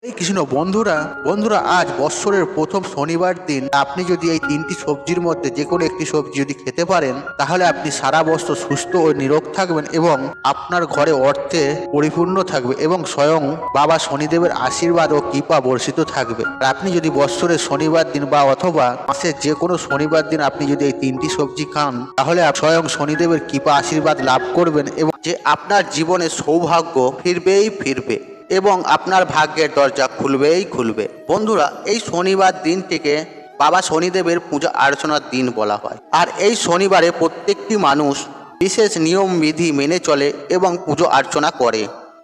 এই কৃষ্ণ বন্ধুরা বন্ধুরা আজ বৎসরের প্রথম শনিবার দিন আপনি যদি এই তিনটি সবজির মধ্যে যে কোনো একটি সবজি যদি খেতে পারেন তাহলে আপনি সারা বছর সুস্থ ও নিরোগ থাকবেন এবং আপনার ঘরে অর্থে পরিপূর্ণ থাকবে এবং স্বয়ং বাবা শনিদেবের আশীর্বাদ ও কৃপা বর্ষিত থাকবে। আর আপনি যদি বৎসরের শনিবার দিন বা অথবা মাসের যে কোনো শনিবার দিন আপনি যদি এই তিনটি সবজি খান তাহলে স্বয়ং শনিদেবের কৃপা আশীর্বাদ লাভ করবেন এবং যে আপনার জীবনে সৌভাগ্য ফিরবেই ফিরবে এবং আপনার ভাগ্যের দরজা খুলবেই খুলবে। বন্ধুরা এই শনিবার দিনটিকে বাবা শনিদেবের পূজা অর্চনার দিন বলা হয়। আর এই শনিবারে প্রত্যেকটি মানুষ বিশেষ নিয়ম বিধি মেনে চলে এবং পুজো অর্চনা করে।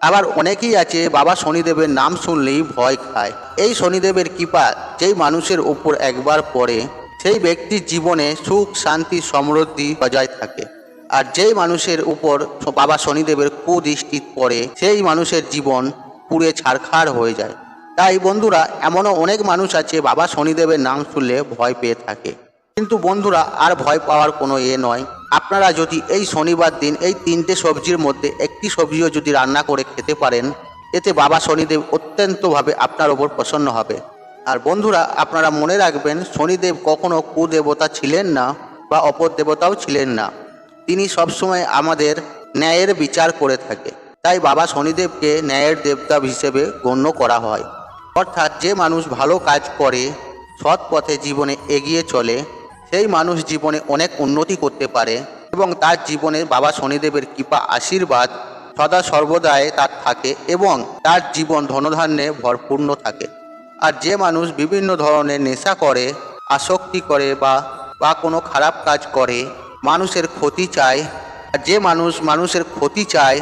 আবার অনেকেই আছে বাবা শনিদেবের নাম শুনলেই ভয় খায়। এই শনিদেবের কৃপা যেই মানুষের উপর একবার পড়ে সেই ব্যক্তির জীবনে সুখ শান্তি সমৃদ্ধি বজায় থাকে। আর যেই মানুষের উপর বাবা শনিদেবের কুদৃষ্টি পড়ে সেই মানুষের জীবন পুড়ে ছারখার হয়ে যায়। তাই বন্ধুরা এমনও অনেক মানুষ আছে বাবা শনিদেবের নাম শুনলে ভয় পেয়ে থাকে, কিন্তু বন্ধুরা আর ভয় পাওয়ার কোনো নয়। আপনারা যদি এই শনিবার দিন এই তিনটে সবজির মধ্যে একটি সবজিও যদি রান্না করে খেতে পারেন এতে বাবা শনিদেব অত্যন্তভাবে আপনার ওপর প্রসন্ন হবে। আর বন্ধুরা আপনারা মনে রাখবেন শনিদেব কখনো কুদেবতা ছিলেন না বা অপর দেবতাও ছিলেন না, তিনি সবসময় আমাদের ন্যায়ের বিচার করে থাকে। তাই বাবা শনিদেবকে ন্যায়ের দেবতা হিসেবে গণ্য করা হয়। অর্থাৎ যে মানুষ ভালো কাজ করে সৎ পথে জীবনে এগিয়ে চলে সেই মানুষ জীবনে অনেক উন্নতি করতে পারে এবং তার জীবনে বাবা শনিদেবের কৃপা আশীর্বাদ সদা সর্বদাই তার থাকে এবং তার জীবন ধনধান্যে ভরপূর্ণ থাকে। আর যে মানুষ বিভিন্ন ধরনের নেশা করে, আসক্তি করে বা কোনো খারাপ কাজ করে, মানুষের ক্ষতি চায়, আর যে মানুষ মানুষের ক্ষতি চায়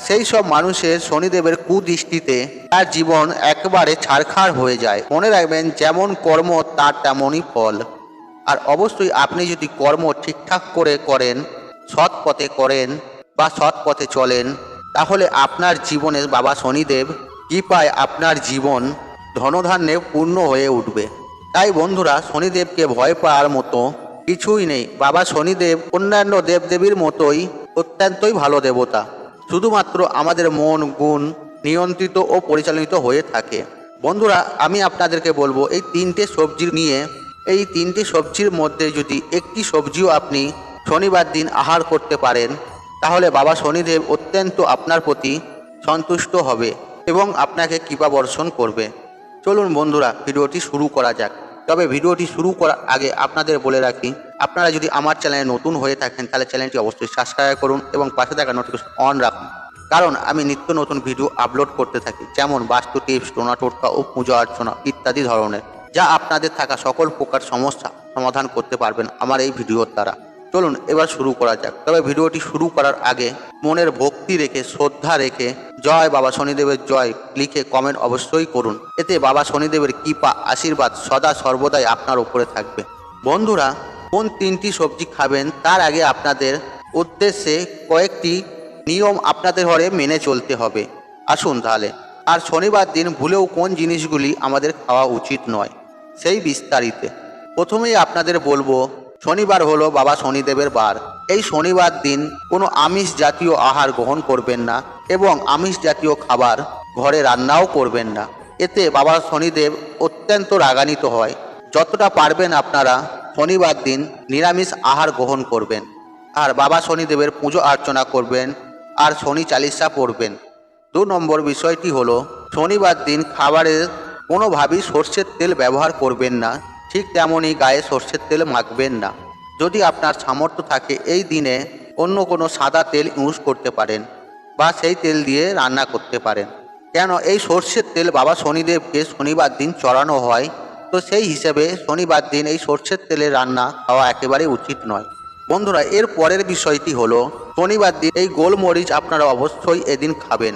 সেই সব মানুষের শনিদেবের কুদৃষ্টিতে তার জীবন একবারে ছারখার হয়ে যায়। মনে রাখবেন যেমন কর্ম তার তেমনই ফল। আর অবশ্যই আপনি যদি কর্ম ঠিকঠাক করে করেন, সৎ পথে করেন বা সৎ পথে চলেন তাহলে আপনার জীবনে বাবা শনিদেব কৃপায় আপনার জীবন ধনধান্যে পূর্ণ হয়ে উঠবে। তাই বন্ধুরা শনিদেবকে ভয় পাওয়ার মতো কিছুই নেই। বাবা শনিদেব অন্যান্য দেবদেবীর মতোই অত্যন্তই ভালো দেবতা, শুধুমাত্র আমাদের মন গুণ নিয়ন্ত্রিত ও পরিচালিত হয়ে থাকে। বন্ধুরা আমি আপনাদেরকে বলবো এই তিনটে সবজি নিয়ে এই তিনটে সবজির মধ্যে যদি একটি সবজিও আপনি শনিবার দিন আহার করতে পারেন তাহলে বাবা শনিদেব অত্যন্ত আপনার প্রতি সন্তুষ্ট হবে এবং আপনাকে কৃপা বর্ষণ করবে। চলুন বন্ধুরা ভিডিওটি শুরু করা যাক। তবে ভিডিওটি শুরু করার আগে আপনাদের বলে রাখি, আপনারা যদি আমার চ্যানেলে নতুন হয়ে থাকেন তাহলে চ্যানেলটি অবশ্যই সাবস্ক্রাইব করুন এবং পাশে থাকা নোটিফিকেশন অন রাখুন, কারণ আমি নিত্য নতুন ভিডিও আপলোড করতে থাকি, যেমন বাস্তু টিপস, টোনা টোটকা ও পূজা অর্চনা ইত্যাদি ধরনের, যা আপনাদের থাকা সকল প্রকার সমস্যা সমাধান করতে পারবেন আমার এই ভিডিওর দ্বারা। চলুন এবার শুরু করা যাক। তবে ভিডিওটি শুরু করার আগে মনের ভক্তি রেখে শ্রদ্ধা রেখে জয় বাবা শনিদেবের জয় লিখে কমেন্ট অবশ্যই করুন, এতে বাবা শনিদেবের কৃপা আশীর্বাদ সদা সর্বদাই আপনার উপরে থাকবে। বন্ধুরা কোন তিনটি সবজি খাবেন তার আগে আপনাদের উদ্দেশ্যে কয়েকটি নিয়ম আপনাদের ঘরে মেনে চলতে হবে। আসুন তাহলে। আর শনিবার দিন ভুলেও কোন জিনিসগুলি আমাদের খাওয়া উচিত নয় সেই বিস্তারিতে। প্রথমেই আপনাদের বলবো শনিবার হলো বাবা শনিদেবের বার। এই শনিবার দিন কোনো আমিষ জাতীয় আহার গ্রহণ করবেন না এবং আমিষ জাতীয় খাবার ঘরে রান্নাও করবেন না, এতে বাবা শনিদেব অত্যন্ত রাগান্বিত হয়। যতটা পারবেন আপনারা শনিবার দিন নিরামিষ আহার গ্রহণ করবেন আর বাবা শনিদেবের পুজো অর্চনা করবেন আর শনি চালিসা পড়বেন। 2 নম্বর বিষয়টি হলো শনিবার দিন খাবারের কোনোভাবেই সর্ষের তেল ব্যবহার করবেন না, ঠিক তেমনই গায়ে সর্ষের তেল মাখবেন না। যদি আপনার সামর্থ্য থাকে এই দিনে অন্য কোনো সাদা তেল ইউজ করতে পারেন বা সেই তেল দিয়ে রান্না করতে পারেন, কেন এই সর্ষের তেল বাবা শনিদেবকে শনিবার দিন চড়ানো হয়, তো সেই হিসেবে শনিবার দিন এই সর্ষের তেলের রান্না খাওয়া একেবারেই উচিত নয়। বন্ধুরা এর পরের বিষয়টি হলো শনিবার দিন এই গোলমরিচ আপনারা অবশ্যই এদিন খাবেন।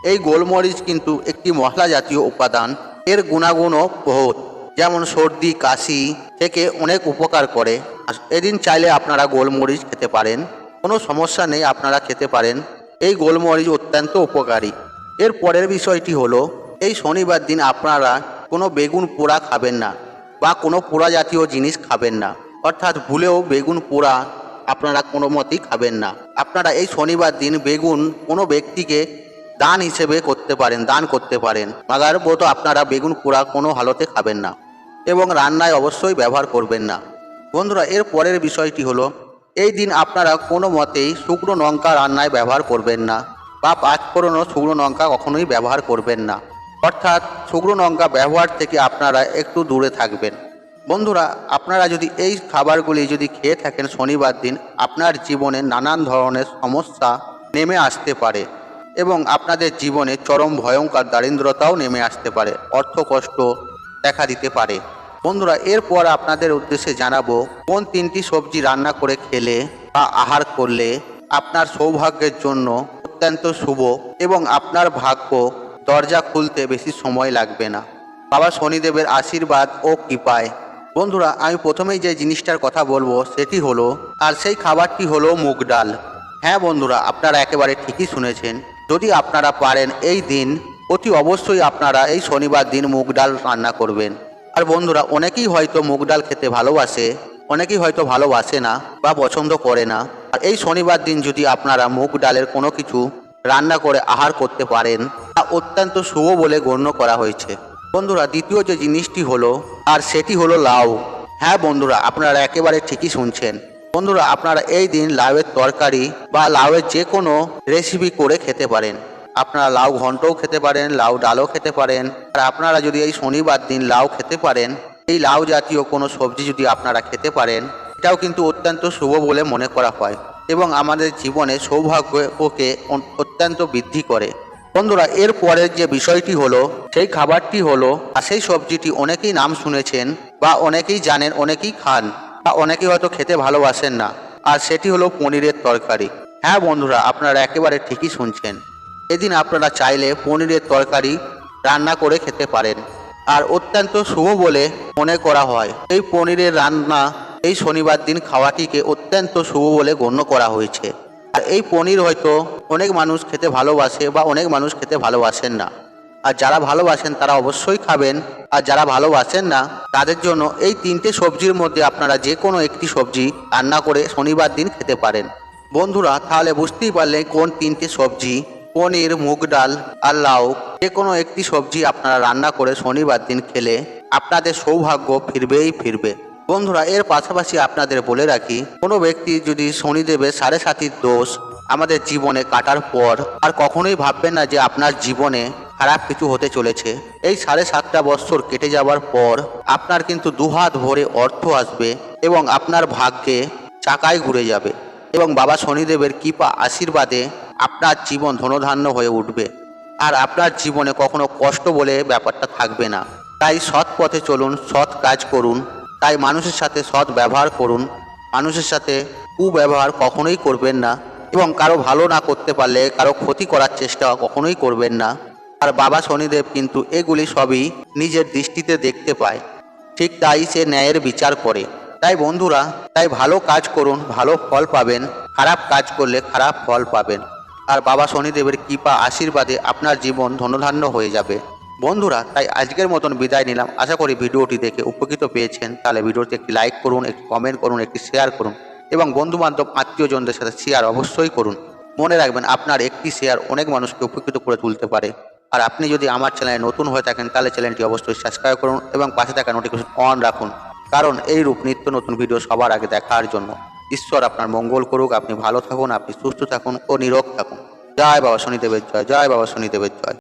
এই গোলমরিচ কিন্তু একটি মশলা জাতীয় উপাদান, এর গুণাগুণও বহুত, যেমন সর্দি কাশি থেকে অনেক উপকার করে। এদিন চাইলে আপনারা গোলমরিচ খেতে পারেন, কোনো সমস্যা নেই, আপনারা খেতে পারেন। এই গোলমরিচ অত্যন্ত উপকারী। এর পরের বিষয়টি হলো এই শনিবার দিন আপনারা কোনো বেগুন পোড়া খাবেন না বা কোনো পোড়া জাতীয় জিনিস খাবেন না, অর্থাৎ ভুলেও বেগুন পোড়া আপনারা কোনো মতেই খাবেন না। আপনারা এই শনিবার দিন বেগুন কোনো ব্যক্তিকে দান হিসেবে করতে পারেন, দান করতে পারেন। মাগার বোধ আপনারা বেগুন পোড়া কোনো হালতে খাবেন না এবং রান্নায় অবশ্যই ব্যবহার করবেন না। বন্ধুরা, এর পরের বিষয়টি হলো, এই দিন আপনারা কোনো মতেই শুকনো লঙ্কা রান্নায় ব্যবহার করবেন না বা পাঁচফোড়ন ও শুকনো লঙ্কা কখনোই ব্যবহার করবেন না। অর্থাৎ শুকনো লঙ্কা ব্যবহার থেকে আপনারা একটু দূরে থাকবেন। বন্ধুরা, আপনারা যদি এই খাবারগুলি যদি খেয়ে থাকেন শনিবার দিন, আপনার জীবনে নানান ধরনের সমস্যা নেমে আসতে পারে এবং আপনাদের জীবনে চরম ভয়ঙ্কর দারিদ্রতাও নেমে আসতে পারে, অর্থকষ্ট দেখা দিতে পারে। বন্ধুরা, এরপর আপনাদের উদ্দেশ্যে জানাবো কোন তিনটি সবজি রান্না করে খেলে বা আহার করলে আপনার সৌভাগ্যের জন্য অত্যন্ত শুভ এবং আপনার ভাগ্য দরজা খুলতে বেশি সময় লাগবে না বাবা শনিদেবের আশীর্বাদ ও কৃপায়। বন্ধুরা, আমি প্রথমেই যে জিনিসটার কথা বলবো সেটি হলো, আর সেই খাবারটি হলো মুগ ডাল। হ্যাঁ বন্ধুরা, আপনারা একেবারে ঠিকই শুনেছেন। যদি আপনারা পারেন এই দিন অতি অবশ্যই আপনারা এই শনিবার দিন মুগ ডাল রান্না করবেন। আর বন্ধুরা, অনেকেই হয়তো মুগ ডাল খেতে ভালোবাসে, অনেকেই হয়তো ভালোবাসে না বা পছন্দ করে না। আর এই শনিবার দিন যদি আপনারা মুগ ডালের কোনো কিছু রান্না করে আহার করতে পারেন, তা অত্যন্ত শুভ বলে গণ্য করা হয়েছে। বন্ধুরা, দ্বিতীয় যে জিনিসটি হলো, আর সেটি হলো লাউ। হ্যাঁ বন্ধুরা, আপনারা একেবারে ঠিকই শুনছেন। বন্ধুরা, আপনারা এই দিন লাউয়ের তরকারি বা লাউয়ের যে কোনো রেসিপি করে খেতে পারেন। আপনারা লাউ ঘন্টও খেতে পারেন, লাউ ডালও খেতে পারেন। আর আপনারা যদি এই শনিবার দিন লাউ খেতে পারেন, এই লাউ জাতীয় কোনো সবজি যদি আপনারা খেতে পারেন, এটাও কিন্তু অত্যন্ত শুভ বলে মনে করা হয় এবং আমাদের জীবনে সৌভাগ্যকে অত্যন্ত বৃদ্ধি করে। বন্ধুরা, এর পরের যে বিষয়টি হলো, সেই খাবারটি হলো, আর সেই সবজিটি অনেকেই নাম শুনেছেন বা অনেকেই জানেন, অনেকেই খান বা অনেকেই হয়তো খেতে ভালোবাসেন না। আর সেটি হলো পনিরের তরকারি। হ্যাঁ বন্ধুরা, আপনারা একেবারে ঠিকই শুনছেন। এদিন আপনারা চাইলে পনিরের তরকারি রান্না করে খেতে পারেন আর অত্যন্ত শুভ বলে মনে করা হয়। এই পনিরের রান্না এই শনিবার দিন খাওয়াটিকে অত্যন্ত শুভ বলে গণ্য করা হয়েছে। আর এই পনির হয়তো অনেক মানুষ খেতে ভালোবাসে বা অনেক মানুষ খেতে ভালোবাসেন না। আর যারা ভালোবাসেন তারা অবশ্যই খাবেন, আর যারা ভালোবাসেন না তাদের জন্য এই তিনটে সবজির মধ্যে আপনারা যে কোনো একটি সবজি রান্না করে শনিবার দিন খেতে পারেন। বন্ধুরা, তাহলে বুঝতেই পারলেন কোন তিনটে সবজি, পনির, মুগ ডাল আর লাউ, যে কোনো একটি সবজি আপনারা রান্না করে শনিবার দিন খেলে আপনাদের সৌভাগ্য ফিরবেই ফিরবে। বন্ধুরা, এর পাশাপাশি আপনাদের বলে রাখি, কোনো ব্যক্তি যদি শনিদেবের 7.5 দোষ আমাদের জীবনে কাটার পর আর কখনোই ভাববেন না যে আপনার জীবনে খারাপ কিছু হতে চলেছে। এই 7.5 বৎসর কেটে যাওয়ার পর আপনার কিন্তু দুহাত ভরে অর্থ আসবে এবং আপনার ভাগ্যে চাকায় ঘুরে যাবে এবং বাবা শনিদেবের কৃপা আশীর্বাদে আপনার জীবন ধনধান্য হয়ে উঠবে। আর আপনার জীবনে কখনো কষ্ট বলে ব্যাপারটা থাকবে না। তাই সৎ পথে চলুন, সৎ কাজ করুন, তাই মানুষের সাথে সৎ ব্যবহার করুন, মানুষের সাথে কুব্যবহার কখনোই করবেন না এবং কারো ভালো না করতে পারলে কারো ক্ষতি করার চেষ্টা কখনোই করবেন না। আর বাবা শনিদেব কিন্তু এগুলি সবই নিজের দৃষ্টিতে দেখতে পায়, ঠিক তাই সে ন্যায়ের বিচার করে। তাই বন্ধুরা, তাই ভালো কাজ করুন, ভালো ফল পাবেন, খারাপ কাজ করলে খারাপ ফল পাবেন। আর বাবা শনিদেবের কৃপা আশীর্বাদে আপনার জীবন ধনধান্য হয়ে যাবে। বন্ধুরা, তাই আজকের মতন বিদায় নিলাম। আশা করি ভিডিওটি দেখে উপকৃত পেয়েছেন। তাহলে ভিডিওটি একটি লাইক করুন, একটি কমেন্ট করুন, একটি শেয়ার করুন এবং বন্ধুবান্ধব আত্মীয়জনদের সাথে শেয়ার অবশ্যই করুন। মনে রাখবেন, আপনার একটি শেয়ার অনেক মানুষকে উপকৃত করে তুলতে পারে। আর আপনি যদি আমার চ্যানেলে নতুন হয়ে থাকেন তাহলে চ্যানেলটি অবশ্যই সাবস্ক্রাইব করুন এবং পাশে থাকা নোটিফিকেশন অন রাখুন, কারণ এই রূপ নিত্য নতুন ভিডিও সবার আগে দেখার জন্য। ঈশ্বর আপনার মঙ্গল করুক। আপনি ভালো থাকুন, আপনি সুস্থ থাকুন ও নিরোগ থাকুন। জয় বাবা শনিদেবের জয়, জয় বাবা শনিদেবের জয়।